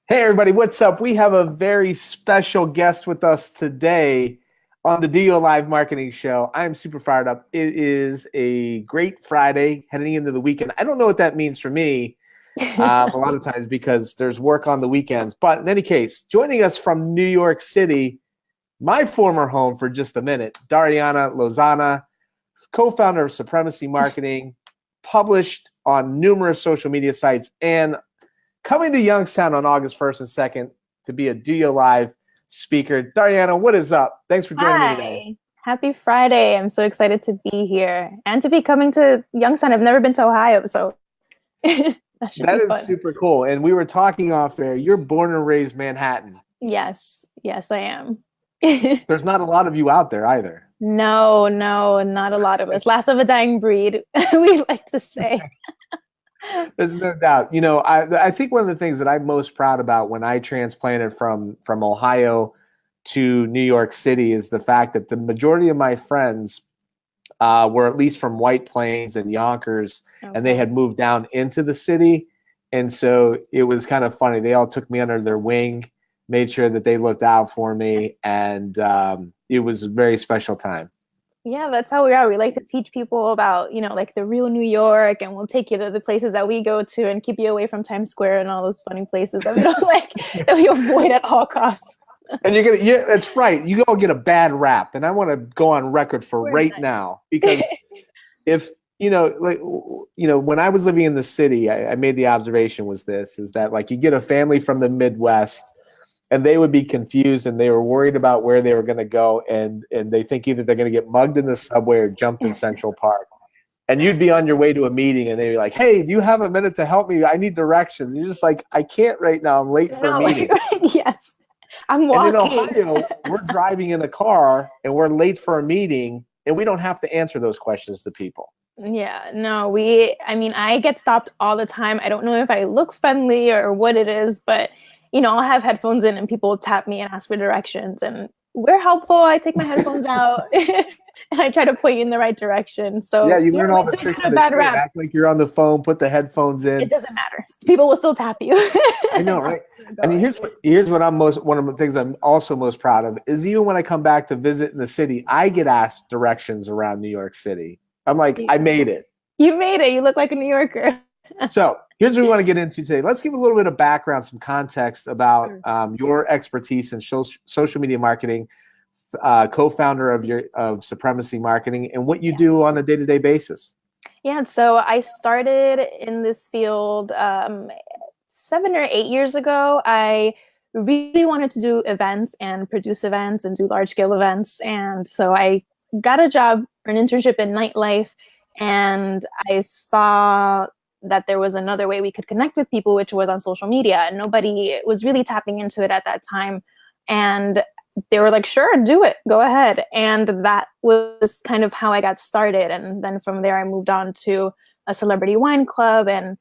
Hey everybody, what's up? We have a very special guest with us today on the DO Live Marketing Show. I'm super fired up. It is a great Friday heading into the weekend. I don't know what that means for me a lot of times because there's work on the weekends. But in any case, joining us from New York City, my former home for just a minute, Dhariana Lozano, co-founder of Supremacy Marketing, published on numerous social media sites, and coming to Youngstown on August 1st and 2nd to be a DOYO Live speaker. Dhariana, what is up? Thanks for joining me today. Hi, happy Friday. I'm so excited to be here and to be coming to Youngstown. I've never been to Ohio, so that should That be is fun. super cool. And we were talking off air. You're born and raised Manhattan. Yes, I am. There's not a lot of you out there either. No, not a lot of us. Last of a dying breed, we like to say. There's no doubt. You know, I think one of the things that I'm most proud about when I transplanted from Ohio to New York City is the fact that the majority of my friends were at least from White Plains and Yonkers, and they had moved down into the city. And so it was kind of funny. They all took me under their wing, made sure that they looked out for me, and it was a very special time. Yeah, that's how we are. We like to teach people about, like the real New York, and we'll take you to the places that we go to and keep you away from Times Square and all those funny places that we don't like, that we avoid at all costs. And yeah, that's right. You all get a bad rap, and I want to go on record for now because if when I was living in the city, I made the observation is that like you get a family from the Midwest, and they would be confused and they were worried about where they were going to go, and they think either they're going to get mugged in the subway or jumped in Central Park. And you'd be on your way to a meeting and they'd be like, "Hey, do you have a minute to help me? I need directions." You're just like, "I can't right now. I'm late for a meeting." Yes. I'm walking. And in Ohio, we're driving in a car and we're late for a meeting, and we don't have to answer those questions to people. Yeah, no, I get stopped all the time. I don't know if I look friendly or what it is, but I'll have headphones in and people tap me and ask for directions, and we're helpful. I take my headphones out and I try to point you in the right direction. So yeah, you learn all the tricks of the trade. Act like you're on the phone, put the headphones in. It doesn't matter. People will still tap you. I know, right? I mean, here's what one of the things I'm also most proud of is even when I come back to visit in the city, I get asked directions around New York City. I'm like, I made it. You made it. You look like a New Yorker. So here's what we want to get into today. Let's give a little bit of background, some context about your expertise in social media marketing, co-founder of Supremacy Marketing, and what you do on a day-to-day basis. Yeah, so I started in this field 7 or 8 years ago. I really wanted to do events and produce events and do large-scale events, and so I got a job or an internship in nightlife, and I saw that there was another way we could connect with people, which was on social media, and nobody was really tapping into it at that time. And they were like, "Sure, do it, go ahead." And that was kind of how I got started. And then from there, I moved on to a celebrity wine club and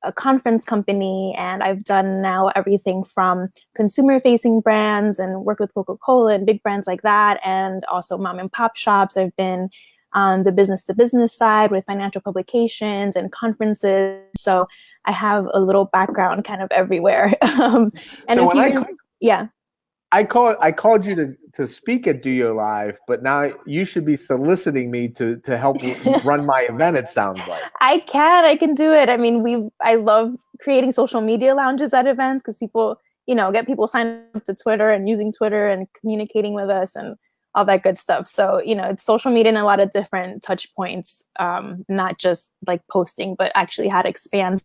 a conference company. And I've done now everything from consumer-facing brands and worked with Coca-Cola and big brands like that, and also mom and pop shops. I've been on the business-to-business side with financial publications and conferences. So I have a little background kind of everywhere. And so I called you to speak at DOYO Live, but now you should be soliciting me to help run my event, it sounds like. I can do it. I mean, I love creating social media lounges at events because people, get people signed up to Twitter and using Twitter and communicating with us and all that good stuff. So, it's social media in a lot of different touch points, not just like posting, but actually how to expand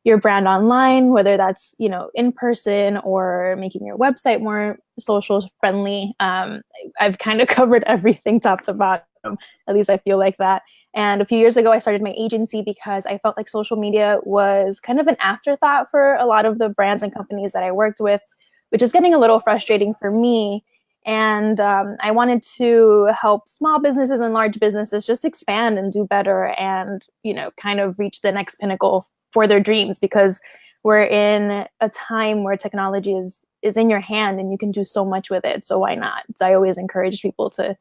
your brand online, whether that's, in person or making your website more social friendly. I've kind of covered everything top to bottom. At least I feel like that. And a few years ago, I started my agency because I felt like social media was kind of an afterthought for a lot of the brands and companies that I worked with, which is getting a little frustrating for me. And I wanted to help small businesses and large businesses just expand and do better and, kind of reach the next pinnacle for their dreams, because we're in a time where technology is in your hand and you can do so much with it. So why not? So I always encourage people to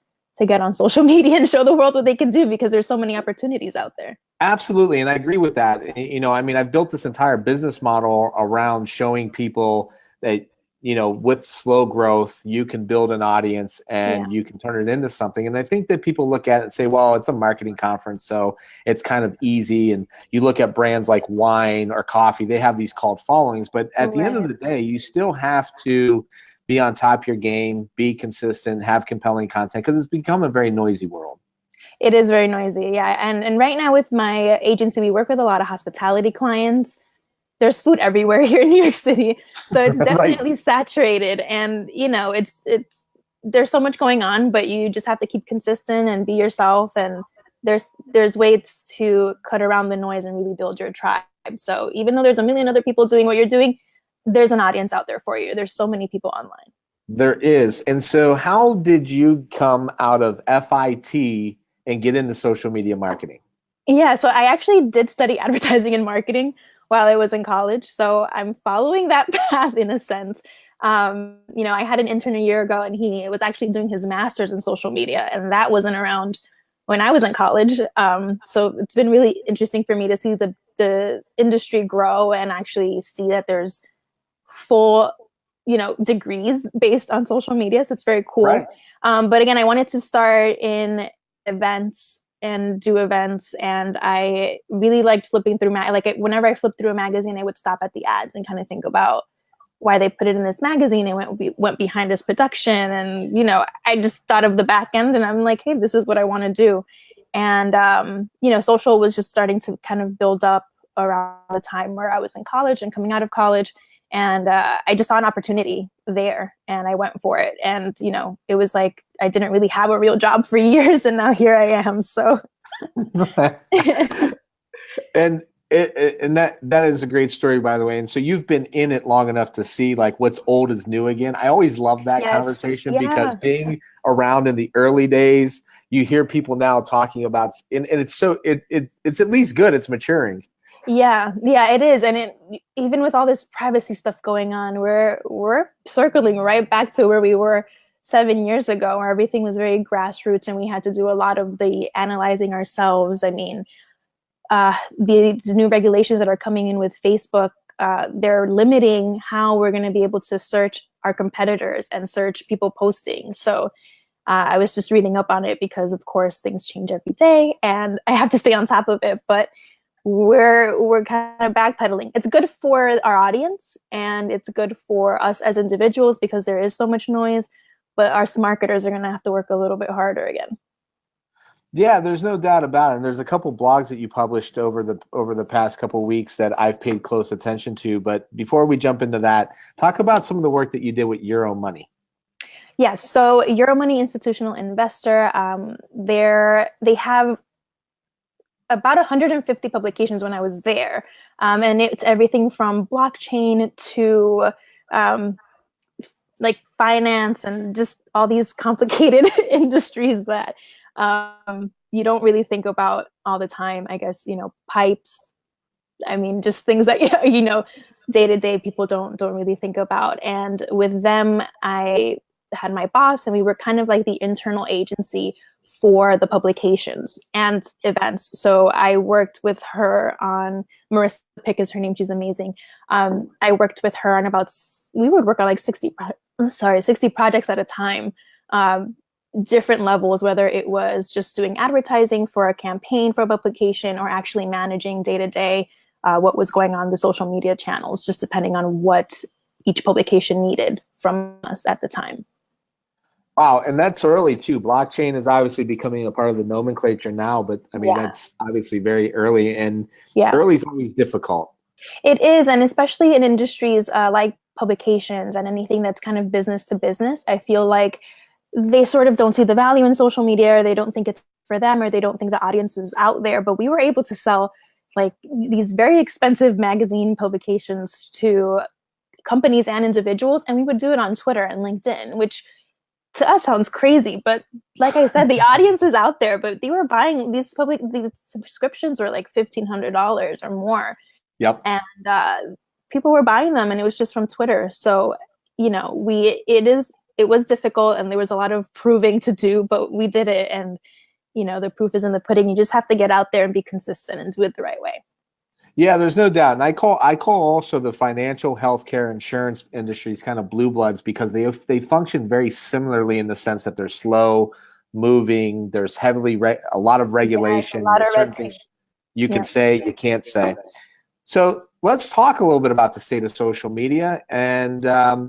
get on social media and show the world what they can do, because there's so many opportunities out there. Absolutely. And I agree with that. I've built this entire business model around showing people that, you know, with slow growth, you can build an audience and you can turn it into something. And I think that people look at it and say, well, it's a marketing conference, so it's kind of easy. And you look at brands like wine or coffee, they have these cult followings. But at the end of the day, you still have to be on top of your game, be consistent, have compelling content, because it's become a very noisy world. It is very noisy, yeah. And right now with my agency, we work with a lot of hospitality clients. There's food everywhere here in New York City, so it's definitely saturated. And you know, it's there's so much going on, but you just have to keep consistent and be yourself. And there's ways to cut around the noise and really build your tribe. So even though there's a million other people doing what you're doing, there's an audience out there for you. There's so many people online. There is. And so how did you come out of FIT and get into social media marketing? Yeah, so I actually did study advertising and marketing while I was in college. So I'm following that path in a sense. You know, I had an intern a year ago and he was actually doing his master's in social media, and that wasn't around when I was in college. So it's been really interesting for me to see the industry grow and actually see that there's full, you know, degrees based on social media. So it's very cool. Right. But again, I wanted to start in events and do events, and I really liked flipping through whenever I flipped through a magazine, I would stop at the ads and kind of think about why they put it in this magazine and went behind this production. And you know, I just thought of the back end, and I'm like, hey, this is what I want to do. And you know, social was just starting to kind of build up around the time where I was in college and coming out of college. And I just saw an opportunity there and I went for it. And, you know, it was like I didn't really have a real job for years, and now here I am. So and that is a great story, by the way. And so you've been in it long enough to see like what's old is new again. I always love that conversation because being around in the early days, you hear people now talking about, and it's so it's at least good. It's maturing. Yeah, it is. And even with all this privacy stuff going on, we're circling right back to where we were 7 years ago, where everything was very grassroots and we had to do a lot of the analyzing ourselves. I mean, the new regulations that are coming in with Facebook, they're limiting how we're going to be able to search our competitors and search people posting. So I was just reading up on it because, of course, things change every day and I have to stay on top of it. But we're kind of backpedaling. It's good for our audience and it's good for us as individuals because there is so much noise, but our marketers are going to have to work a little bit harder again. Yeah, there's no doubt about it. And there's a couple blogs that you published over the past couple of weeks that I've paid close attention to. But before we jump into that, talk about some of the work that you did with Euromoney. Yeah, so Euromoney Institutional Investor, they have about 150 publications when I was there. And it's everything from blockchain to like finance and just all these complicated industries that you don't really think about all the time. I guess, you know, pipes. I mean, just things that, you know, day to day people don't really think about. And with them, I had my boss and we were kind of like the internal agency for the publications and events. So I worked with her on, Marissa Pick is her name, she's amazing. I worked with her on we would work on like 60 projects at a time, different levels, whether it was just doing advertising for a campaign for a publication or actually managing day to day what was going on the social media channels, just depending on what each publication needed from us at the time. Wow, and that's early too. Blockchain is obviously becoming a part of the nomenclature now, but I mean, that's obviously very early, and early is always difficult. It is, and especially in industries like publications and anything that's kind of business to business, I feel like they sort of don't see the value in social media, or they don't think it's for them, or they don't think the audience is out there. But we were able to sell like these very expensive magazine publications to companies and individuals, and we would do it on Twitter and LinkedIn, which to us sounds crazy, but like I said, the audience is out there. But they were buying these subscriptions were like $1,500 or more. Yep. And people were buying them, and it was just from Twitter. So, you know, it was difficult, and there was a lot of proving to do, but we did it. And, you know, the proof is in the pudding. You just have to get out there and be consistent and do it the right way. Yeah, there's no doubt. And I call also the financial, healthcare, insurance industries kind of blue bloods because they function very similarly in the sense that they're slow moving. There's a lot of Yes, a regulation. lot of There's red certain tape. things you can Yeah. say, you can't say. So let's talk a little bit about the state of social media and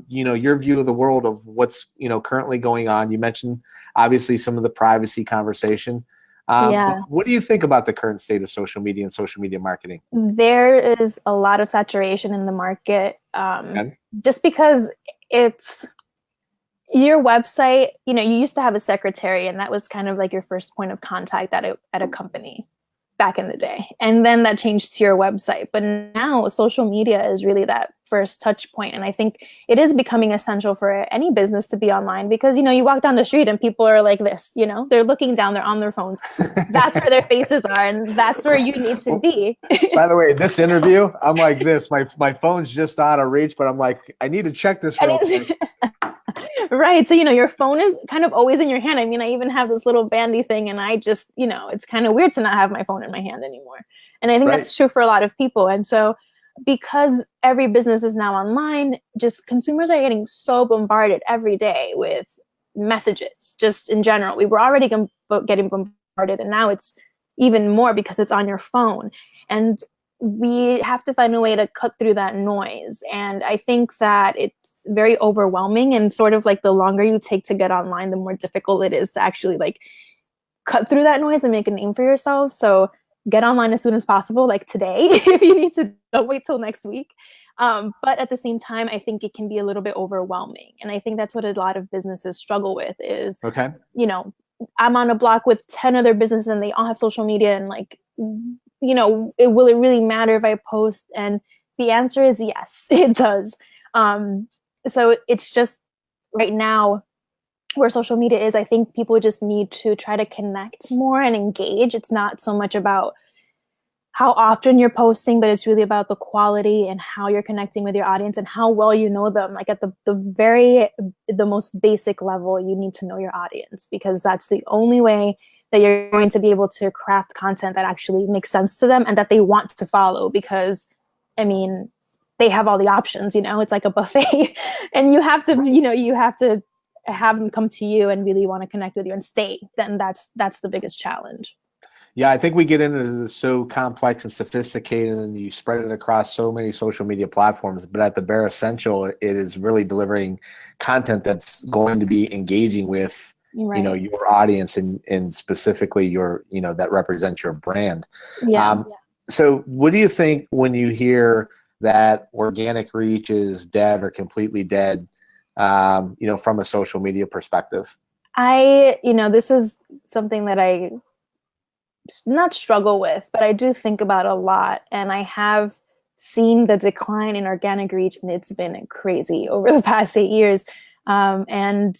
your view of the world of what's currently going on. You mentioned obviously some of the privacy conversation. But Yeah. what do you think about the current state of social media and social media marketing? There is a lot of saturation in the market, Okay. just because it's your website. You used to have a secretary, and that was kind of like your first point of contact at a company back in the day. And then that changed to your website. But now social media is really that first touch point. And I think it is becoming essential for any business to be online because, you walk down the street and people are like this, they're looking down, they're on their phones. That's where their faces are. And that's where you need to be. By the way, this interview, I'm like this. My phone's just out of reach, but I'm like, I need to check this real quick. Right. So, your phone is kind of always in your hand. I mean, I even have this little bandy thing and I just, it's kind of weird to not have my phone in my hand anymore. And I think that's true for a lot of people. And so because every business is now online, just consumers are getting so bombarded every day with messages, just in general. We were already getting bombarded and now it's even more because it's on your phone. And we have to find a way to cut through that noise. And I think that it's very overwhelming and sort of like the longer you take to get online, the more difficult it is to actually like cut through that noise and make a name for yourself. So get online as soon as possible, like today, if you need to, don't wait till next week. But at the same time, I think it can be a little bit overwhelming. And I think that's what a lot of businesses struggle with is, Okay. I'm on a block with 10 other businesses and they all have social media and like, will it really matter if I post? And the answer is yes, it does. So it's just right now where social media is, I think people just need to try to connect more and engage. It's not so much about how often you're posting, but it's really about the quality and how you're connecting with your audience and how well you know them. Like at the most basic level, you need to know your audience because that's the only way that you're going to be able to craft content that actually makes sense to them and that they want to follow because, I mean, they have all the options, it's like a buffet and you have to have them come to you and really want to connect with you and stay. Then that's the biggest challenge. Yeah, I think we get into this so complex and sophisticated, and you spread it across so many social media platforms. But at the bare essential, it is really delivering content that's going to be engaging with your audience and specifically your that represents your brand. Yeah. So, what do you think when you hear that organic reach is dead or completely dead? From a social media perspective. This is something that I not struggle with, but I do think about a lot. And I have seen the decline in organic reach, and it's been crazy over the past 8 years. And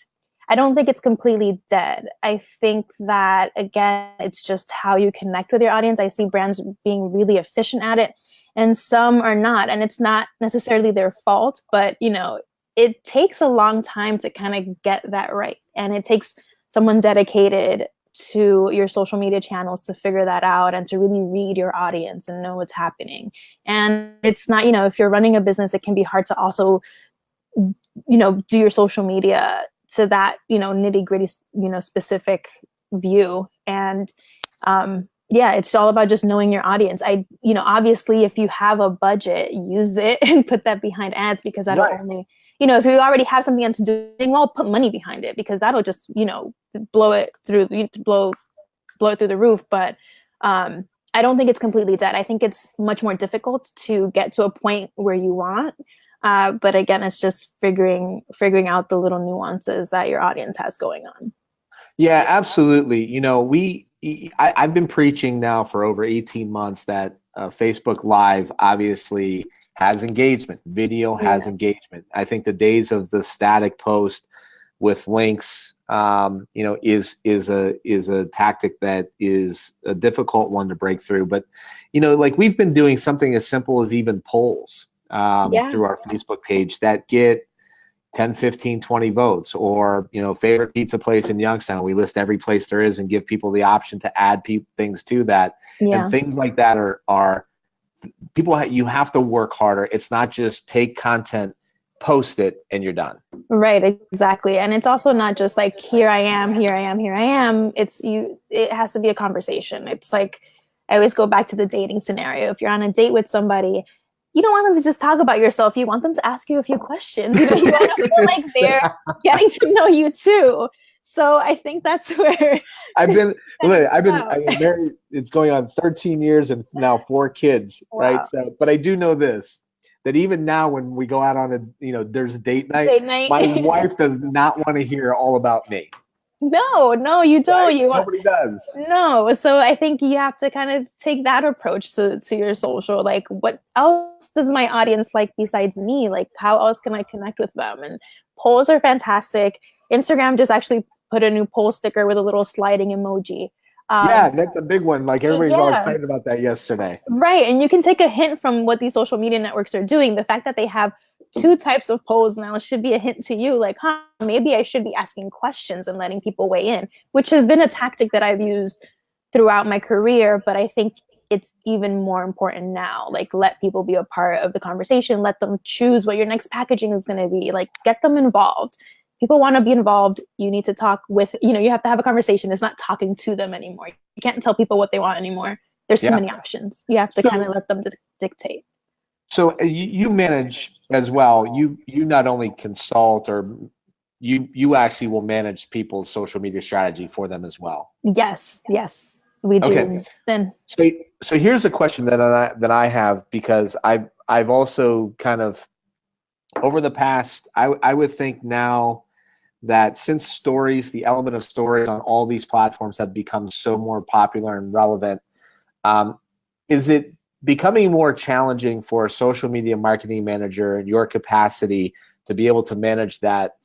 I don't think it's completely dead. I think that, again, it's just how you connect with your audience. I see brands being really efficient at it, and some are not. And it's not necessarily their fault, but, it takes a long time to kind of get that right. And it takes someone dedicated to your social media channels to figure that out and to really read your audience and know what's happening. And it's not, if you're running a business, it can be hard to also, do your social media to that, nitty gritty, specific view. And, it's all about just knowing your audience. Obviously if you have a budget, use it and put that behind ads because that'll only, if you already have something that's doing well, put money behind it because that'll just, blow it through the roof. But I don't think it's completely dead. I think it's much more difficult to get to a point where you want. But again, it's just figuring out the little nuances that your audience has going on. Yeah, absolutely. I've been preaching now for over 18 months that Facebook Live obviously has engagement. Video has engagement. I think the days of the static post with links, is a tactic that is a difficult one to break through. But, like we've been doing something as simple as even polls through our Facebook page that get 10, 15, 20 votes, or, favorite pizza place in Youngstown. We list every place there is and give people the option to add things to that. And things like that are you have to work harder. It's not just take content, post it, and you're done. Right, exactly. And it's also not just like, here I am, here I am, here I am. It has to be a conversation. It's like, I always go back to the dating scenario. If you're on a date with somebody, you don't want them to just talk about yourself. You want them to ask you a few questions. You want to feel like they're getting to know you too. So I think that's where I've been married. It's going on 13 years and now 4 kids, wow. Right? So, but I do know this, that even now when we go out on there's a date night, my wife does not want to hear all about me. No, you don't. Right? Nobody does. No. So I think you have to kind of take that approach to your social. Like, what else does my audience like besides me? Like, how else can I connect with them? And polls are fantastic. Instagram just actually put a new poll sticker with a little sliding emoji. Yeah, that's a big one. Like, everybody's all excited about that yesterday. Right. And you can take a hint from what these social media networks are doing. The fact that they have 2 types of polls now should be a hint to you, like, maybe I should be asking questions and letting people weigh in, which has been a tactic that I've used throughout my career. But I think it's even more important now. Like, let people be a part of the conversation. Let them choose what your next packaging is going to be. Like, get them involved. People want to be involved. You need to talk with, you have to have a conversation. It's not talking to them anymore. You can't tell people what they want anymore. There's too many options. You have to kind of let them dictate. So you manage as well. You not only consult, or you actually will manage people's social media strategy for them as well. Yes, we do. Okay. Then so here's a question that I have, because I've also kind of, over the past, I would think now that since stories, the element of stories on all these platforms have become so more popular and relevant, is it becoming more challenging for a social media marketing manager in your capacity to be able to manage that,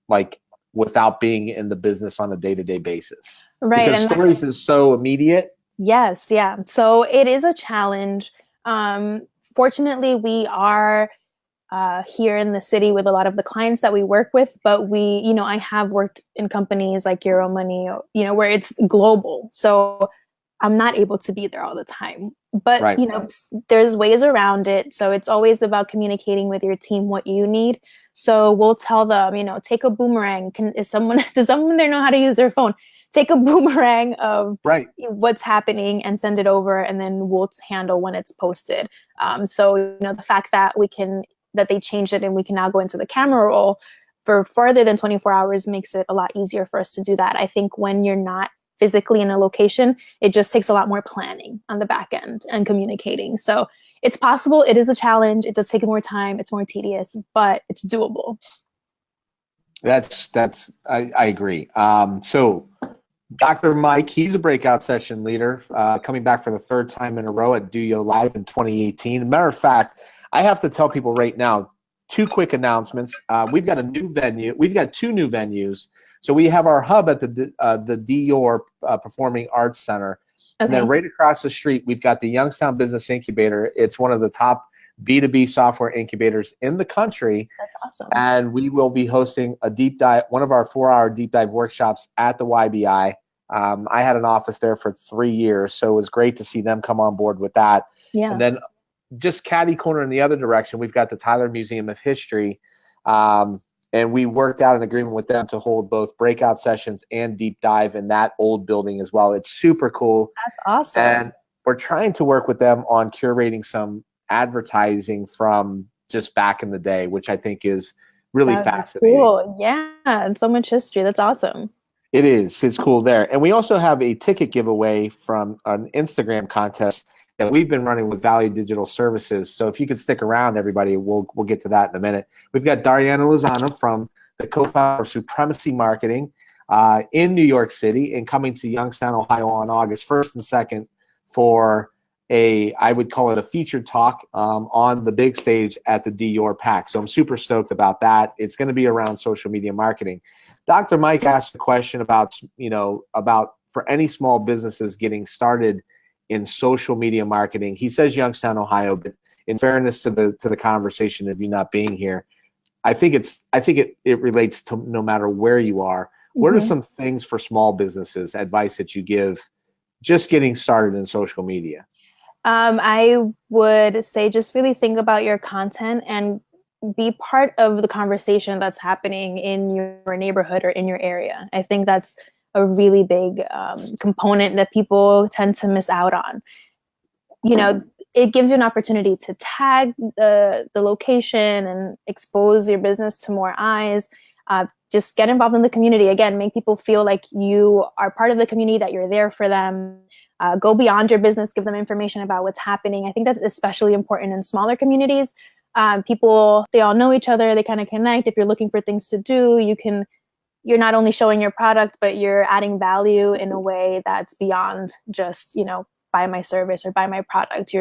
like, without being in the business on a day-to-day basis? Right. Because stories is so immediate. Yes. Yeah. So it is a challenge. Fortunately, we are here in the city with a lot of the clients that we work with, but I have worked in companies like Euromoney, where it's global. So I'm not able to be there all the time, but right. There's ways around it. So it's always about communicating with your team what you need. So we'll tell them, take a boomerang. Does someone there know how to use their phone? Take a boomerang of what's happening and send it over, and then we'll handle when it's posted. So the fact that they changed it and we can now go into the camera roll for further than 24 hours makes it a lot easier for us to do that. I think when you're not physically in a location, it just takes a lot more planning on the back end and communicating. So it's possible. It is a challenge. It does take more time. It's more tedious, but it's doable. I agree. So Dr. Mike, he's a breakout session leader, coming back for the 3rd time in a row at DOYO Live in 2018. Matter of fact, I have to tell people right now, 2 quick announcements. We've got a new venue. We've got 2 new venues. So we have our hub at the DOYO Performing Arts Center. Okay. And then right across the street, we've got the Youngstown Business Incubator. It's one of the top B2B software incubators in the country. That's awesome. And we will be hosting a deep dive, one of our 4-hour deep dive workshops at the YBI. I had an office there for 3 years, so it was great to see them come on board with that. Yeah. And then just catty corner in the other direction, we've got the Tyler Museum of History. And we worked out an agreement with them to hold both breakout sessions and deep dive in that old building as well. It's super cool. That's awesome. And we're trying to work with them on curating some advertising from just back in the day, which I think is really fascinating. Cool. Yeah. And so much history. That's awesome. It is. It's cool there. And we also have a ticket giveaway from an Instagram contest that we've been running with Value Digital Services. So if you could stick around, everybody, we'll get to that in a minute. We've got Dhariana Lozano from the co-founder of Supremacy Marketing in New York City, and coming to Youngstown, Ohio on August 1st and 2nd for I would call it a featured talk on the big stage at the DOYO PAC. So I'm super stoked about that. It's going to be around social media marketing. Dr. Mike asked a question about for any small businesses getting started in social media marketing. He says Youngstown, Ohio, but in fairness to the conversation of you not being here, I think it relates to no matter where you are. Mm-hmm. What are some things for small businesses, advice that you give just getting started in social media? I would say just really think about your content and be part of the conversation that's happening in your neighborhood or in your area. I think that's a really big component that people tend to miss out on. You know, it gives you an opportunity to tag the location and expose your business to more eyes. Just get involved in the community. Again, make people feel like you are part of the community, that you're there for them. Go beyond your business, give them information about what's happening. I think that's especially important in smaller communities. People, they all know each other. They kind of connect. If you're looking for things to do, you're not only showing your product, but you're adding value in a way that's beyond just, buy my service or buy my product.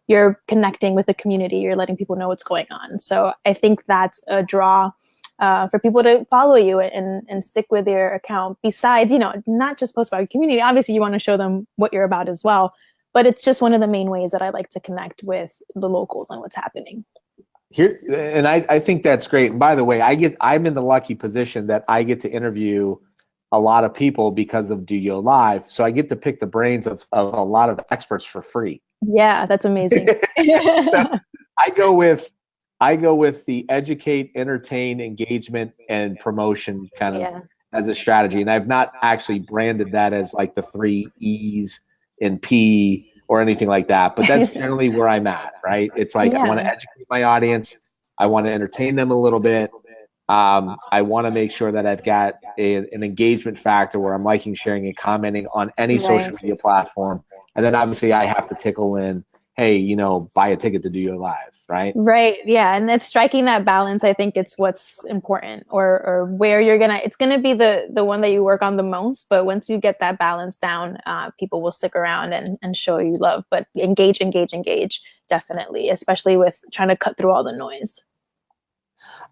You're connecting with the community. You're letting people know what's going on. So I think that's a draw for people to follow you and stick with your account. Besides, not just post about your community. Obviously, you want to show them what you're about as well. But it's just one of the main ways that I like to connect with the locals on what's happening. Here, and I think that's great. And by the way, I'm in the lucky position that I get to interview a lot of people because of DOYO Live. So I get to pick the brains of a lot of experts for free. Yeah, that's amazing. So I go with the educate, entertain, engagement, and promotion kind of as a strategy. And I've not actually branded that as like the 3 E's in P or anything like that. But that's generally where I'm at, right? It's like I want to educate my audience. I want to entertain them a little bit. I want to make sure that I've got an engagement factor where I'm liking, sharing, and commenting on any social media platform. And then obviously I have to tickle in, hey, buy a ticket to DOYO Live, right? Right. Yeah. And that's striking that balance. I think it's what's important, or where it's going to be the one that you work on the most. But once you get that balance down, people will stick around and show you love. But engage, definitely, especially with trying to cut through all the noise.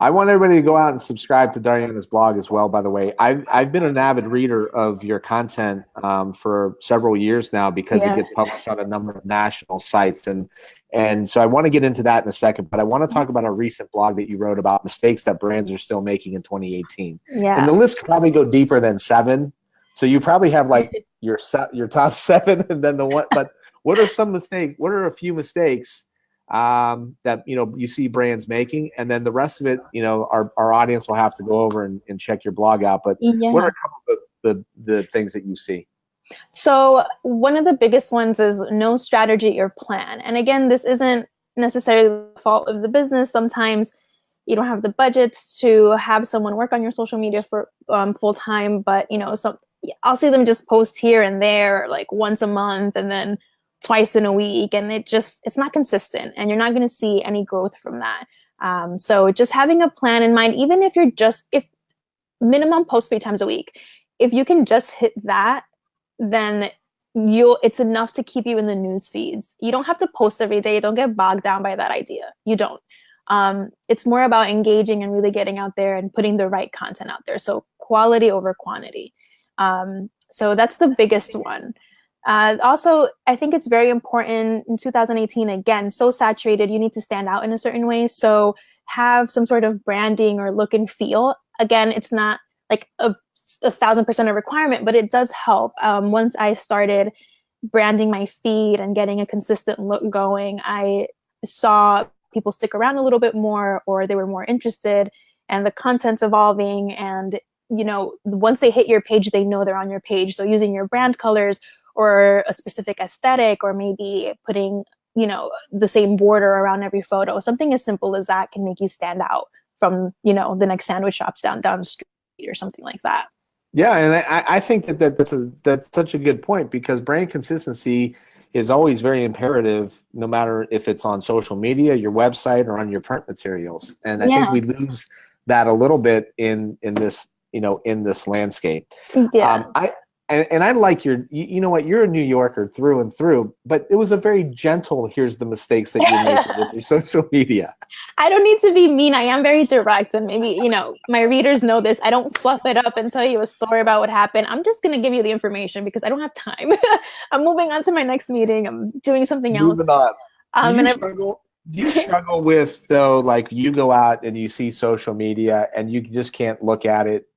I want everybody to go out and subscribe to Dhariana's blog as well, by the way. I've been an avid reader of your content for several years now because it gets published on a number of national sites. And so I want to get into that in a second, but I want to talk about a recent blog that you wrote about mistakes that brands are still making in 2018. Yeah. And the list could probably go deeper than 7. So you probably have like your top 7 and then the one, but what are a few mistakes that you see brands making, and then the rest of it, our audience will have to go over and check your blog out. But what are a couple of the things that you see? So one of the biggest ones is no strategy or plan. And again, this isn't necessarily the fault of the business. Sometimes you don't have the budgets to have someone work on your social media for full time, but I'll see them just post here and there, like once a month, and then twice in a week, and it's not consistent, and you're not going to see any growth from that. So just having a plan in mind, even if if minimum post 3 times a week, if you can just hit that, then it's enough to keep you in the news feeds. You don't have to post every day. Don't get bogged down by that idea. You don't. It's more about engaging and really getting out there and putting the right content out there. So quality over quantity. So that's the biggest one. Also, I think it's very important in 2018, again, so saturated, you need to stand out in a certain way. So have some sort of branding or look and feel. Again, it's not like a 1,000% a requirement, but it does help. Once I started branding my feed and getting a consistent look going, I saw people stick around a little bit more, or they were more interested, and the content's evolving. And, once they hit your page, they know they're on your page. So using your brand colors or a specific aesthetic, or maybe putting, the same border around every photo, something as simple as that can make you stand out from, the next sandwich shops down the street or something like that. Yeah, and I think that's such a good point, because brand consistency is always very imperative, no matter if it's on social media, your website, or on your print materials. And I think we lose that a little bit in this in this landscape. Yeah. I like you're a New Yorker through and through, but it was a very gentle, here's the mistakes that you make with your social media. I don't need to be mean. I am very direct, and maybe, my readers know this. I don't fluff it up and tell you a story about what happened. I'm just going to give you the information because I don't have time. I'm moving on to my next meeting. I'm doing something else. Moving on. Do you struggle with, though, like you go out and you see social media and you just can't look at it,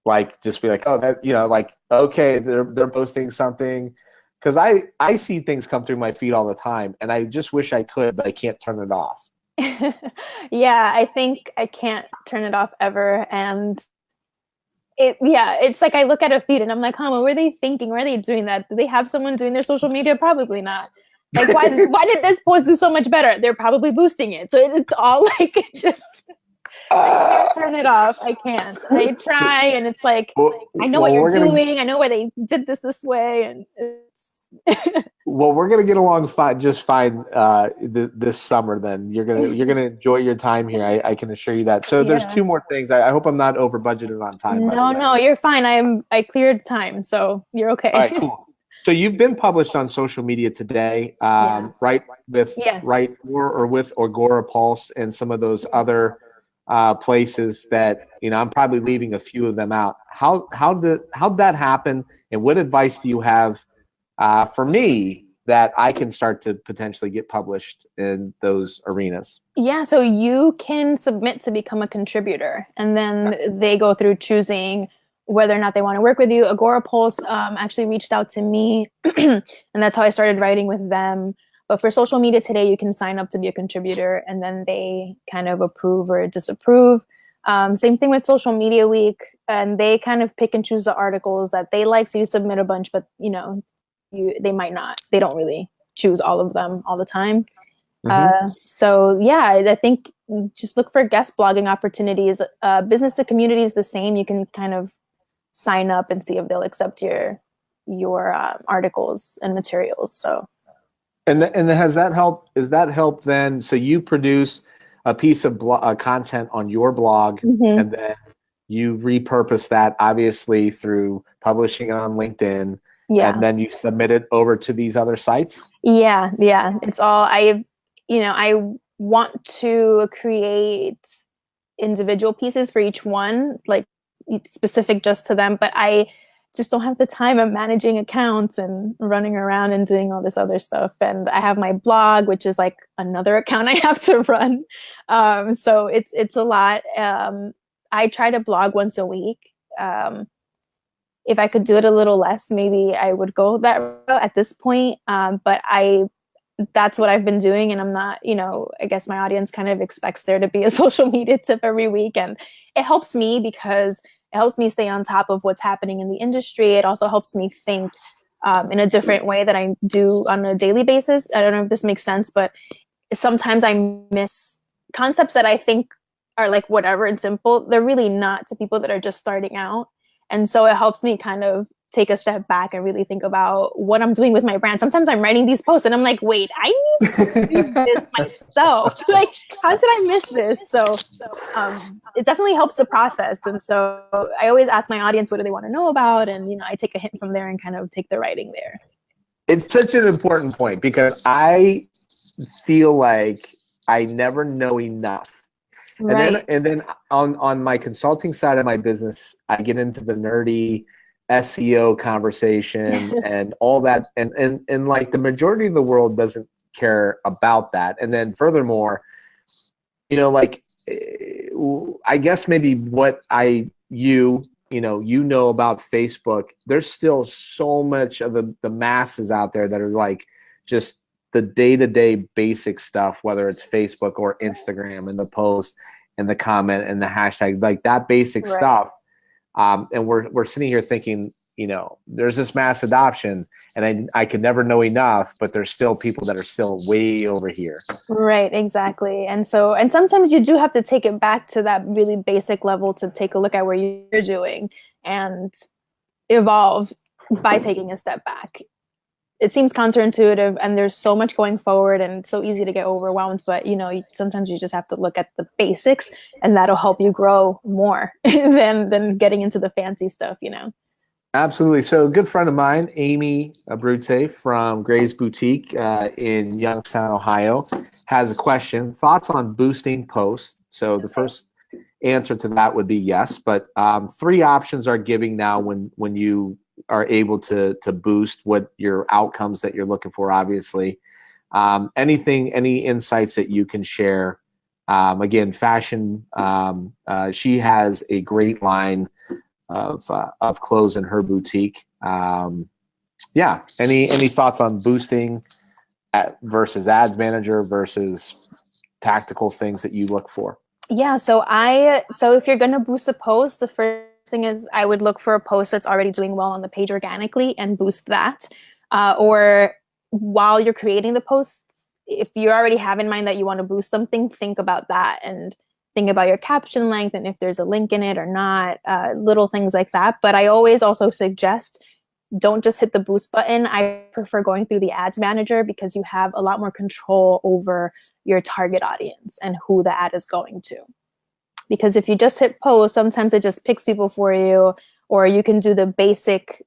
like just be like, oh, that, like, okay, they're posting something, because I see things come through my feed all the time, and I just wish I could, but I can't turn it off. Yeah, I think I can't turn it off ever. And it's like I look at a feed and I'm like, what were they thinking? Why are they doing that? Do they have someone doing their social media? Probably not. Like, why did this post do so much better? They're probably boosting it. So it's all like, I can't turn it off. I can't. I try, and it's like, I know what you're doing. I know why they did this way, and it's. Well, we're gonna get along just fine this summer. Then you're gonna enjoy your time here. I can assure you that. So there's two more things. I hope I'm not over budgeted on time. No, you're fine. I cleared time, so you're okay. All right, cool. So you've been published on social media today, right? With Right or with Agora Pulse and some of those other places that I'm probably leaving a few of them out. How'd that happen, and what advice do you have for me that I can start to potentially get published in those arenas? Yeah, so you can submit to become a contributor, and then they go through choosing whether or not they want to work with you. Agora Pulse actually reached out to me, and that's how I started writing with them. But for social media today, you can sign up to be a contributor, and then they kind of approve or disapprove. Same thing with Social Media Week, and they kind of pick and choose the articles that they like. So you submit a bunch, but they might not. They don't really choose all of them all the time. So yeah, I think just look for guest blogging opportunities. Business to community is the same. You can kind of sign up and see if they'll accept your articles and materials. So. And has that helped? Is that help then? So you produce a piece of content on your blog, and then you repurpose that obviously through publishing it on LinkedIn, and then you submit it over to these other sites? Yeah. It's all I want to create individual pieces for each one, like specific just to them, but I just don't have the time of managing accounts and running around and doing all this other stuff. And I have my blog, which is like another account I have to run. So it's a lot. I try to blog once a week. If I could do it a little less, maybe I would go that route at this point. But that's what I've been doing. And I'm not, I guess my audience kind of expects there to be a social media tip every week. And it helps me because it helps me stay on top of what's happening in the industry. It also helps me think in a different way that I do on a daily basis. I don't know if this makes sense, but sometimes I miss concepts that I think are like whatever and simple. They're really not to people that are just starting out. And so it helps me kind of take a step back and really think about what I'm doing with my brand. Sometimes I'm writing these posts and I'm like, wait, I need to do this myself. Like, how did I miss this? So it definitely helps the process. And so I always ask my audience, what do they want to know about? And, I take a hint from there and kind of take the writing there. It's such an important point because I feel like I never know enough. Right. And then on my consulting side of my business, I get into the nerdy SEO conversation and all that. And like the majority of the world doesn't care about that. And then furthermore, like I guess maybe what you know about Facebook, there's still so much of the masses out there that are like just the day-to-day basic stuff, whether it's Facebook or Instagram and the post and the comment and the hashtag, like that basic stuff. And we're sitting here thinking, there's this mass adoption and I could never know enough, but there's still people that are still way over here. Right, exactly. And sometimes you do have to take it back to that really basic level to take a look at where you're doing and evolve by taking a step back. It seems counterintuitive and there's so much going forward and it's so easy to get overwhelmed, but sometimes you just have to look at the basics and that'll help you grow more than getting into the fancy stuff, Absolutely. So a good friend of mine, Amy Abruzzi from Gray's Boutique in Youngstown, Ohio, has a question. Thoughts on boosting posts? So the first answer to that would be yes, but 3 options are giving now when you are able to boost what your outcomes that you're looking for, obviously. Any insights that you can share? Again, fashion, she has a great line of clothes in her boutique. Yeah. Any thoughts on boosting versus ads manager versus tactical things that you look for? Yeah, so if you're gonna boost a post, the first thing is I would look for a post that's already doing well on the page organically and boost that. Or while you're creating the post, if you already have in mind that you want to boost something, think about that and think about your caption length and if there's a link in it or not, little things like that. But I always also suggest don't just hit the boost button. I prefer going through the ads manager because you have a lot more control over your target audience and who the ad is going to. Because if you just hit post, sometimes it just picks people for you, or you can do the basic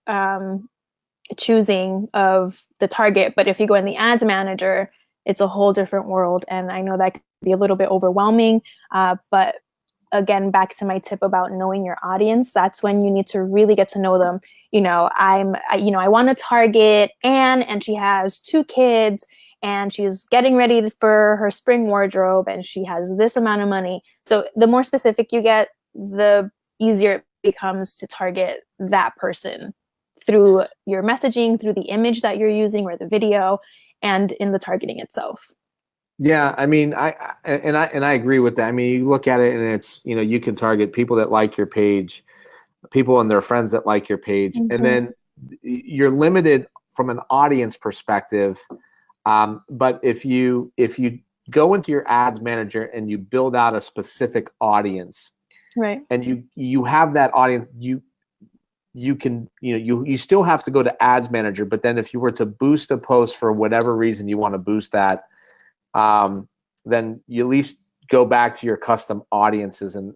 choosing of the target. But if you go in the ads manager, it's a whole different world. And I know that can be a little bit overwhelming, but again, back to my tip about knowing your audience, that's when you need to really get to know them. I want to target Anne, and she has 2 kids, and she's getting ready for her spring wardrobe, and she has this amount of money. So the more specific you get, the easier it becomes to target that person through your messaging, through the image that you're using or the video, and in the targeting itself. Yeah, I mean, I agree with that. I mean, you look at it and it's, you can target people that like your page, people and their friends that like your page, and then you're limited from an audience perspective. But if you go into your ads manager and you build out a specific audience, right, and you have that audience, you can, you still have to go to ads manager, but then if you were to boost a post for whatever reason you want to boost that, then you at least go back to your custom audiences, and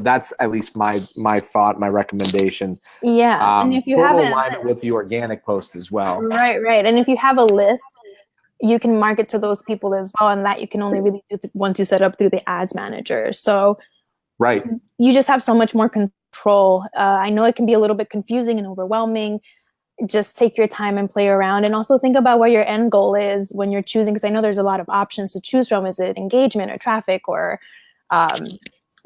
that's at least my thought, my recommendation. Yeah, and if you have alignment with the organic post as well. Right, and if you have a list, you can market to those people as well, and that you can only really do once you set up through the ads manager. So, right, you just have so much more control. I know it can be a little bit confusing and overwhelming. Just take your time and play around, and also think about what your end goal is when you're choosing, because I know there's a lot of options to choose from. Is it engagement or traffic or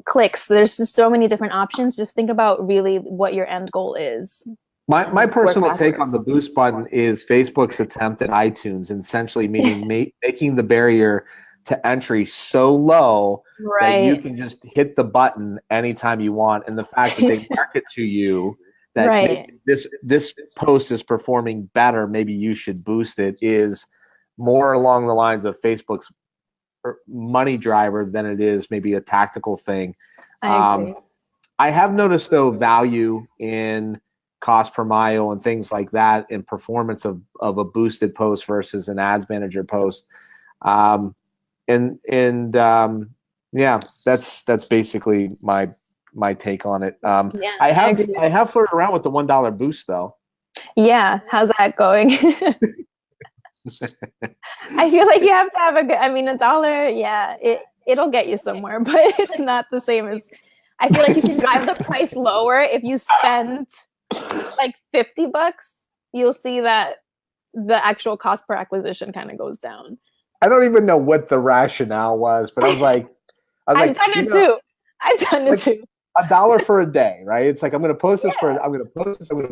clicks? There's just so many different options. Just think about really what your end goal is. My personal take on the boost button is Facebook's attempt at iTunes, essentially meaning making the barrier to entry so low that you can just hit the button anytime you want, and the fact that they market to you that this post is performing better, maybe you should boost it, is more along the lines of Facebook's money driver than it is maybe a tactical thing. I agree. I have noticed, though, value in cost per mile and things like that in performance of a boosted post versus an ads manager post. Yeah, that's basically my take on it. I have flirted around with the $1 boost, though. Yeah, how's that going? I feel like you have to have $1. Yeah, it'll get you somewhere, but it's not the same as. I feel like you can drive the price lower if you spend like $50. You'll see that the actual cost per acquisition kind of goes down. I don't even know what the rationale was, but I was like, I've done it too. $1 for a day, right? It's like I'm going to post this I'm going to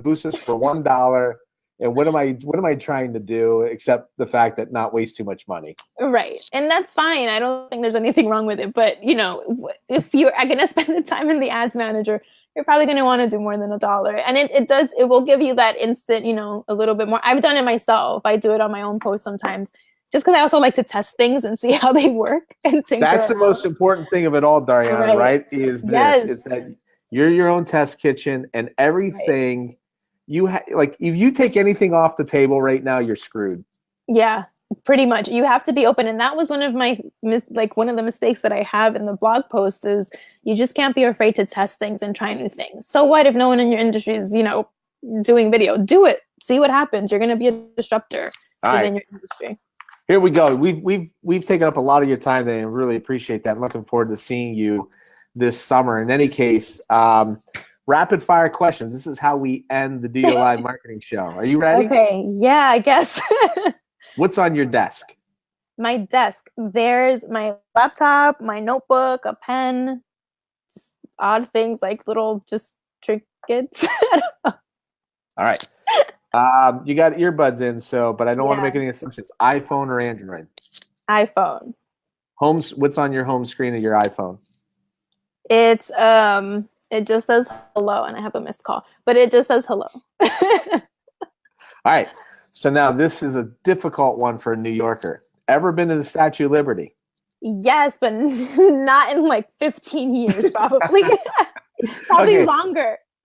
boost this for $1. And what am I trying to do except the fact that not waste too much money? Right. And that's fine. I don't think there's anything wrong with it. But, if you're going to spend the time in the ads manager, you're probably going to want to do more than $1. And it will give you that instant, a little bit more. I've done it myself. I do it on my own post sometimes, just because I also like to test things and see how they work. And that's the most important thing of it all, Dhariana, right? Is that you're your own test kitchen, and everything. Right. If you take anything off the table right now, you're screwed. Yeah, pretty much. You have to be open. And that was one of the mistakes that I have in the blog post is you just can't be afraid to test things and try new things. So what if no one in your industry is, doing video? Do it. See what happens. You're going to be a disruptor within your industry. Here we go. We've taken up a lot of your time today and really appreciate that. I'm looking forward to seeing you this summer. In any case, rapid fire questions. This is how we end the DOYO Live Marketing Show. Are you ready? Okay. Yeah, I guess. What's on your desk? My desk. There's my laptop, my notebook, a pen, just odd things like little just trinkets. All right. You got earbuds in, but I don't want to Yeah. make any assumptions. iPhone or Android? iPhone. What's on your home screen of your iPhone? It's it just says hello, and I have a missed call, but it just says hello. All right. So now this is a difficult one for a New Yorker. Ever been to the Statue of Liberty? Yes, but not in like 15 years, probably. Probably Okay.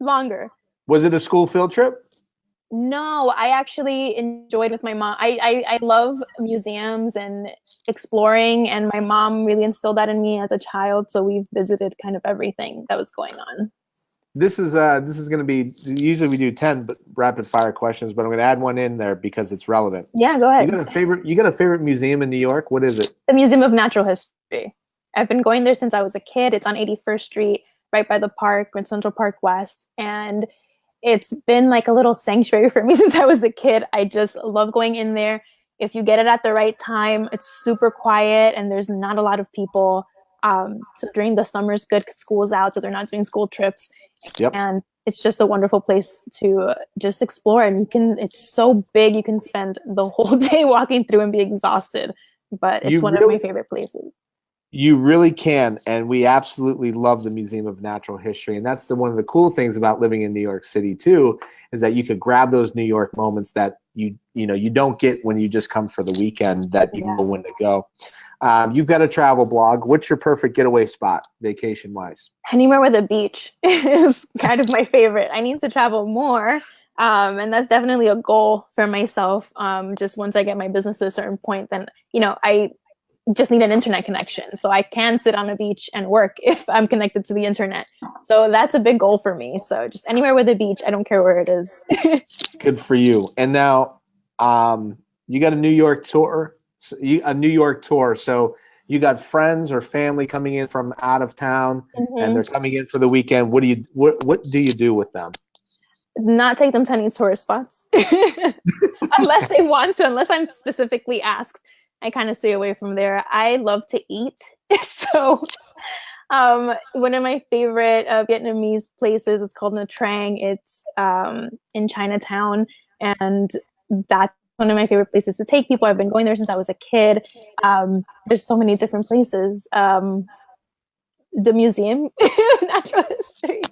Longer. Was it a school field trip? No, I actually enjoyed with my mom. I love museums and exploring, and my mom really instilled that in me as a child. So we've visited kind of everything that was going on. This is going to be, usually we do 10 rapid fire questions, but I'm going to add one in there because it's relevant. Yeah, go ahead. You got a favorite museum in New York? What is it? The Museum of Natural History. I've been going there since I was a kid. It's on 81st Street, right by the park, in Central Park West, and it's been like a little sanctuary for me since I was a kid. I just love going in there. If you get it at the right time, it's super quiet and there's not a lot of people. So during the summer is good because school's out, so they're not doing school trips. Yep. And it's just a wonderful place to just explore. And it's so big, you can spend the whole day walking through and be exhausted. But it's one of my favorite places. You really can, and we absolutely love the Museum of Natural History, and that's one of the cool things about living in New York City too, is that you could grab those New York moments that you don't get when you just come for the weekend, that you know when to go. You've got a travel blog. What's your perfect getaway spot, vacation-wise? Anywhere with a beach is kind of my favorite. I need to travel more, and that's definitely a goal for myself. Just once I get my business to a certain point, then I just need an internet connection. So I can sit on a beach and work if I'm connected to the internet. So that's a big goal for me. So just anywhere with a beach, I don't care where it is. Good for you. And now you got a New York tour. So you got friends or family coming in from out of town, and they're coming in for the weekend. What do you do with them? Not take them to any tourist spots unless they want to, unless I'm specifically asked. I kind of stay away from there. I love to eat. So one of my favorite Vietnamese places is called Nha Trang. It's in Chinatown, and that's one of my favorite places to take people. I've been going there since I was a kid. There's so many different places. The museum, natural history.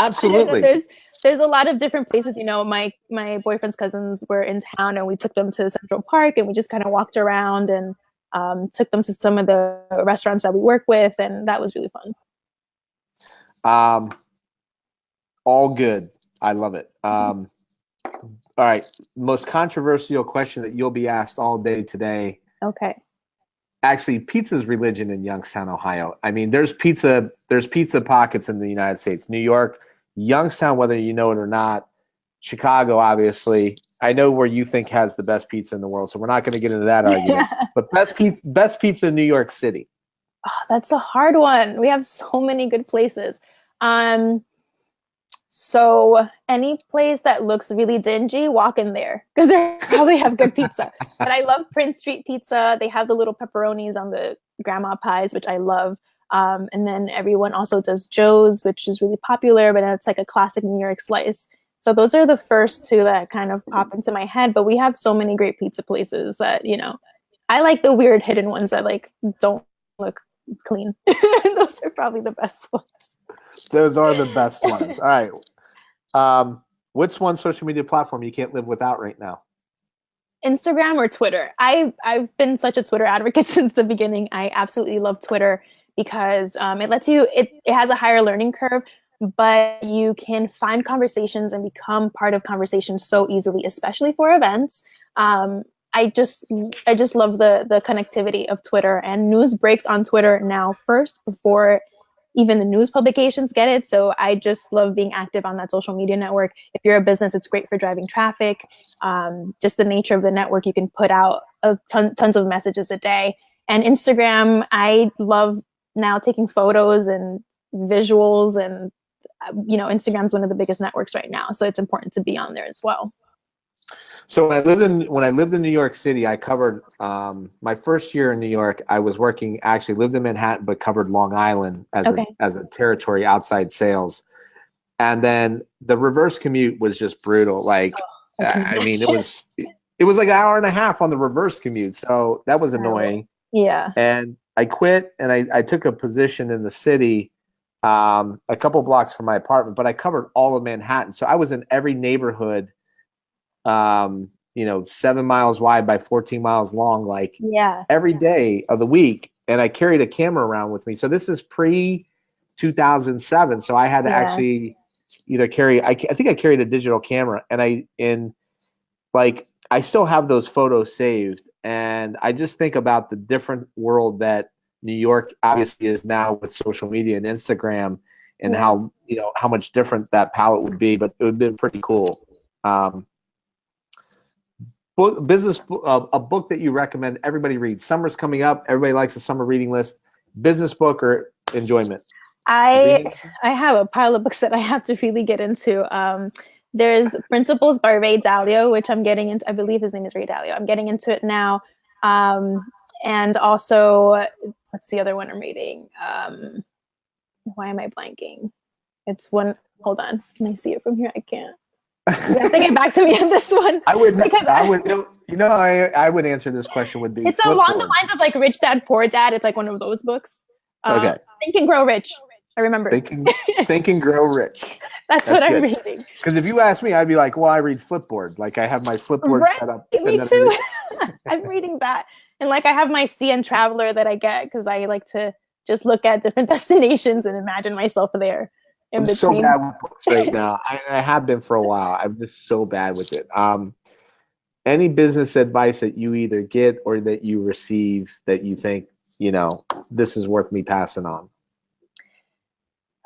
Absolutely. There's a lot of different places. My boyfriend's cousins were in town, and we took them to Central Park, and we just kind of walked around and took them to some of the restaurants that we work with, and that was really fun. All good. I love it. All right. Most controversial question that you'll be asked all day today. Okay. Actually, pizza's religion in Youngstown, Ohio. I mean, there's pizza pockets in the United States. New York, Youngstown, whether you know it or not, Chicago, obviously. I know where you think has the best pizza in the world, so we're not going to get into that argument. But best pizza in New York City. Oh, that's a hard one. We have so many good places. So any place that looks really dingy, walk in there because they probably have good pizza. But I love Prince Street Pizza. They have the little pepperonis on the grandma pies, which I love. And then everyone also does Joe's, which is really popular, but it's like a classic New York slice. So those are the first two that kind of pop into my head. But we have so many great pizza places that, I like the weird hidden ones that don't look clean. Those are probably the best ones. Those are the best ones. All right. What's one social media platform you can't live without right now? Instagram or Twitter. I've been such a Twitter advocate since the beginning. I absolutely love Twitter because it lets you, it has a higher learning curve, but you can find conversations and become part of conversations so easily, especially for events. I just love the connectivity of Twitter, and news breaks on Twitter now first before even the news publications get it. So I just love being active on that social media network. If you're a business, it's great for driving traffic. Just the nature of the network, you can put out tons of messages a day. And Instagram, I love now taking photos and visuals, and Instagram's one of the biggest networks right now. So it's important to be on there as well. So when I lived in New York City, I covered my first year in New York. I was actually lived in Manhattan, but covered Long Island as a territory outside sales. And then the reverse commute was just brutal. Like I can I mean, imagine. it was like an hour and a half on the reverse commute, so that was annoying. Yeah. And I quit, and I took a position in the city, a couple blocks from my apartment, but I covered all of Manhattan, so I was in every neighborhood, 7 miles wide by 14 miles long, like Yeah. every day of the week. And I carried a camera around with me. So this is pre 2007. So I had to Yeah. actually either carry, I think I carried a digital camera, and I still have those photos saved. And I just think about the different world that New York obviously is now with social media and Instagram, and Yeah. how much different that palette would be, but it would have been pretty cool. A book that you recommend everybody read. Summer's coming up. Everybody likes a summer reading list. Business book or enjoyment? I have a pile of books that I have to really get into. There's Principles by Ray Dalio, which I'm getting into. I believe his name is Ray Dalio. I'm getting into it now. And also, what's the other one I'm reading? Why am I blanking? It's one. Hold on. Can I see it from here? I can't. You have to get back to me on this one. I would answer this question would be. It's along the lines of like Rich Dad Poor Dad. It's like one of those books. Okay. Think and Grow Rich. I remember. Think and Grow Rich. That's what I'm reading. Because if you ask me, I'd be like, well, I read Flipboard. Like I have my Flipboard set up. Me too. I'm reading that. And like I have my CN Traveler that I get because I like to just look at different destinations and imagine myself there. I'm so bad with books right now. I have been for a while. I'm just so bad with it. Any business advice that you either get or that you receive that you think, this is worth me passing on?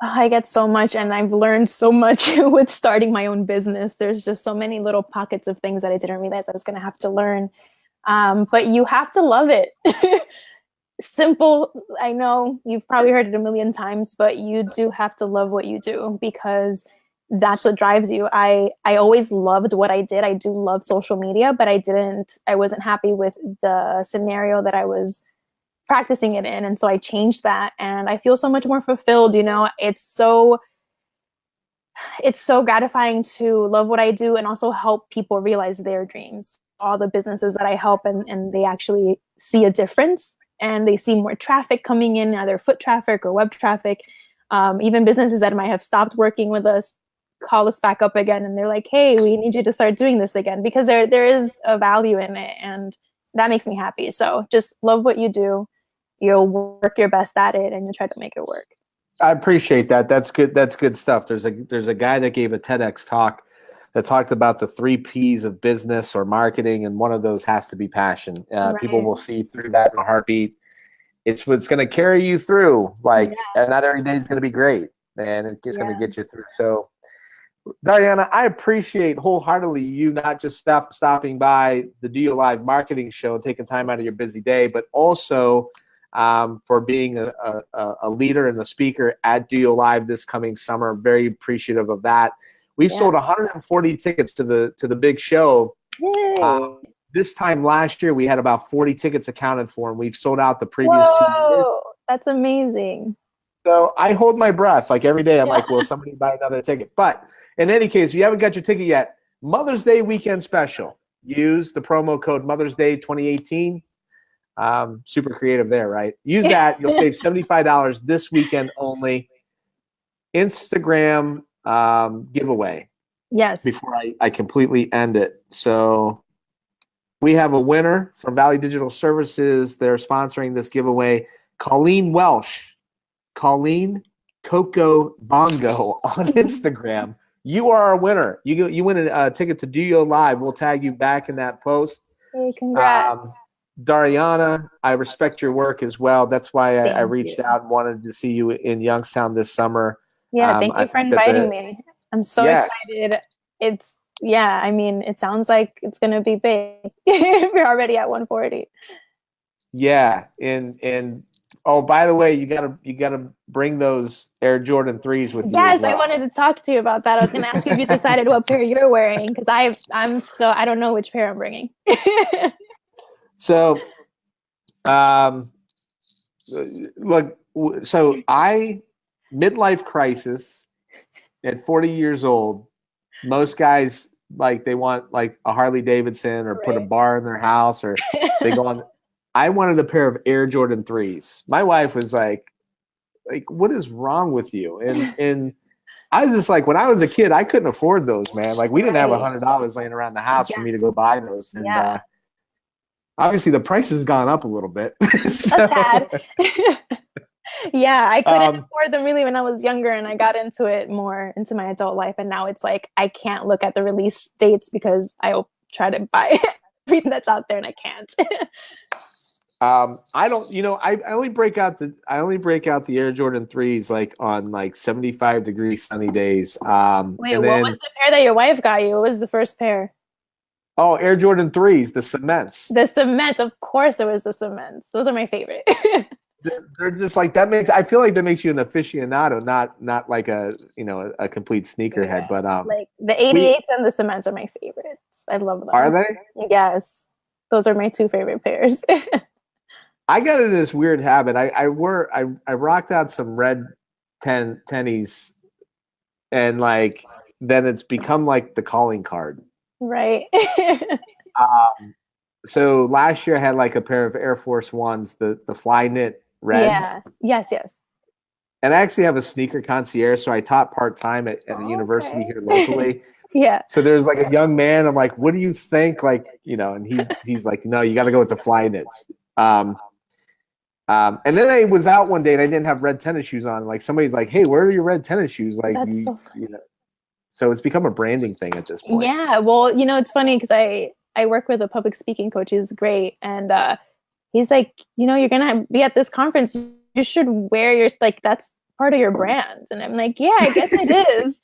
I get so much, and I've learned so much with starting my own business. There's just so many little pockets of things that I didn't realize I was going to have to learn. But you have to love it. Simple. I know you've probably heard it a million times, but you do have to love what you do because that's what drives you. I always loved what I did. I do love social media, but I wasn't happy with the scenario that I was practicing it in. And so I changed that and I feel so much more fulfilled. It's so gratifying to love what I do and also help people realize their dreams. All the businesses that I help and they actually see a difference and they see more traffic coming in, either foot traffic or web traffic. Even businesses that might have stopped working with us call us back up again and they're like, hey, we need you to start doing this again because there is a value in it and that makes me happy. So just love what you do. You'll work your best at it and you'll try to make it work. I appreciate that. That's good. That's good stuff. There's a guy that gave a TEDx talk that talked about the 3 P's of business or marketing, and one of those has to be passion. Right. People will see through that in a heartbeat. It's what's going to carry you through. Like, and not every day is going to be great, and it's going to get you through. So, Dhariana, I appreciate wholeheartedly you not just stopping by the DOYO Live Marketing Show and taking time out of your busy day, but also for being a leader and a speaker at DOYO Live this coming summer. Very appreciative of that. We've sold 140 tickets to the big show. This time last year, we had about 40 tickets accounted for, and we've sold out the previous 2 years. That's amazing. So I hold my breath. Like every day, I'm like, will somebody buy another ticket? But in any case, if you haven't got your ticket yet, Mother's Day weekend special. Use the promo code Mother's Day 2018. Super creative there, right? Use that. You'll save $75 this weekend only. Instagram giveaway. Yes. Before I completely end it. So we have a winner from Valley Digital Services. They're sponsoring this giveaway. Colleen Welsh. Colleen Coco Bongo on Instagram. You are our winner. You win a ticket to DOYO Live. We'll tag you back in that post. Hey, congrats. Dhariana, I respect your work as well. That's why I reached out and wanted to see you in Youngstown this summer. Yeah, thank you for inviting me. I'm so excited. I mean, it sounds like it's going to be big. We're already at 140. Yeah, and oh, by the way, you gotta bring those Air Jordan 3s with you. Yes, I wanted to talk to you about that. I was going to ask you if you decided what pair you're wearing because I don't know which pair I'm bringing. So, look, midlife crisis at 40 years old. Most guys like they want like a Harley Davidson or put a Right. bar in their house, or they go on. I wanted a pair of Air Jordan 3s. My wife was like, what is wrong with you? And I was just like, when I was a kid, I couldn't afford those, man. Like we didn't have Right. $100 laying around the house for Yeah. me to go buy those. And Yeah. obviously the price has gone up a little bit. A So, tad. Yeah, I couldn't um, afford them really when I was younger, and I got into it more into my adult life, and now it's like I can't look at the release dates because I'll try to buy everything that's out there and I can't. I don't, I only break out the Air Jordan 3s like on like 75-degree sunny days. Wait, And what was then the pair that your wife got you? What was the first pair? Air Jordan 3s, the cements. The cements, of course it was the cements. Those are my favorite. They're just like I feel like that makes you an aficionado, not like a complete sneakerhead. Yeah. But Like the 88s and the cements are my favorites. I love them. Are they? Yes. Those are my two favorite pairs. I got into this weird habit. I rocked out some red tennies, and like then it's become like the calling card. Right. So last year I had like a pair of Air Force Ones, the fly knit reds. Yeah. Yes. And I actually have a sneaker concierge, so I taught part-time at a university here locally. Yeah. So there's like a young man. I'm like, what do you think? Like, and he's like, no, you got to go with the fly knits. And then I was out one day and I didn't have red tennis shoes on. Like somebody's like, hey, where are your red tennis shoes? Like, That's so funny. So it's become a branding thing at this point. Yeah. Well, it's funny because I work with a public speaking coach. He's great. And he's like, you're going to be at this conference. You should wear your, like, that's part of your brand. And I'm like, yeah, I guess it is.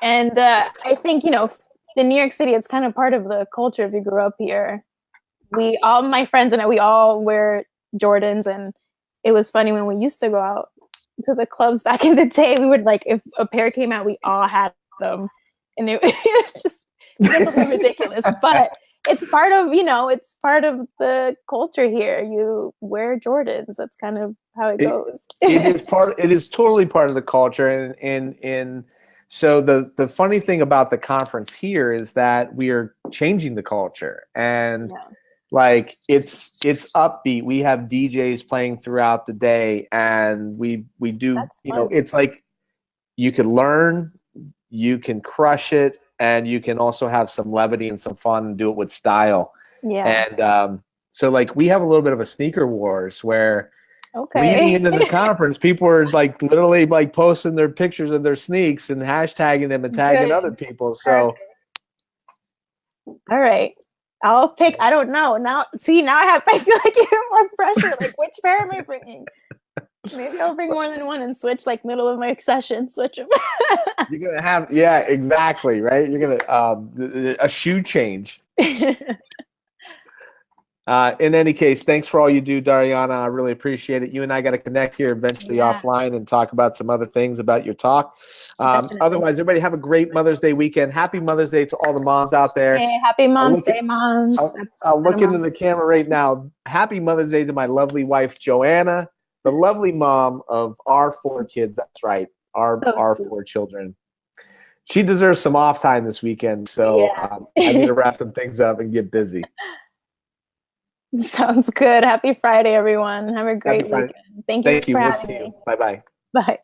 And I think, in New York City, it's kind of part of the culture if you grew up here. All my friends and I, we all wear Jordans. And it was funny when we used to go out to the clubs back in the day, we would like, if a pair came out, we all had them. And it was just ridiculous. But it's part of, it's part of the culture here. You wear Jordans. That's kind of how it goes. It is totally part of the culture. And so the funny thing about the conference here is that we are changing the culture, and like it's upbeat. We have DJs playing throughout the day, and we do, it's like you can learn, you can crush it, and you can also have some levity and some fun and do it with style. Yeah. And so like we have a little bit of a sneaker wars where leading into the conference, people are like literally like posting their pictures of their sneaks and hashtagging them and tagging other people. So all right. I'll pick, I don't know. Now I feel like you have more pressure. Like, which pair am I bringing? Maybe I'll bring more than one and switch like middle of my session, switch them. You're going to have, yeah, exactly. Right. You're going to, a shoe change. In any case, thanks for all you do, Dhariana. I really appreciate it. You and I got to connect here eventually offline and talk about some other things about your talk. Otherwise, everybody have a great Mother's Day weekend. Happy Mother's Day to all the moms out there. Hey, happy Mom's Day, moms. I'll look into the camera right now. Happy Mother's Day to my lovely wife, Joanna, the lovely mom of our 4 kids. That's right, our 4 children. She deserves some off time this weekend, so I need to wrap some things up and get busy. Sounds good. Happy Friday, everyone. Have a great weekend. Thank you for having me. Bye-bye. Bye.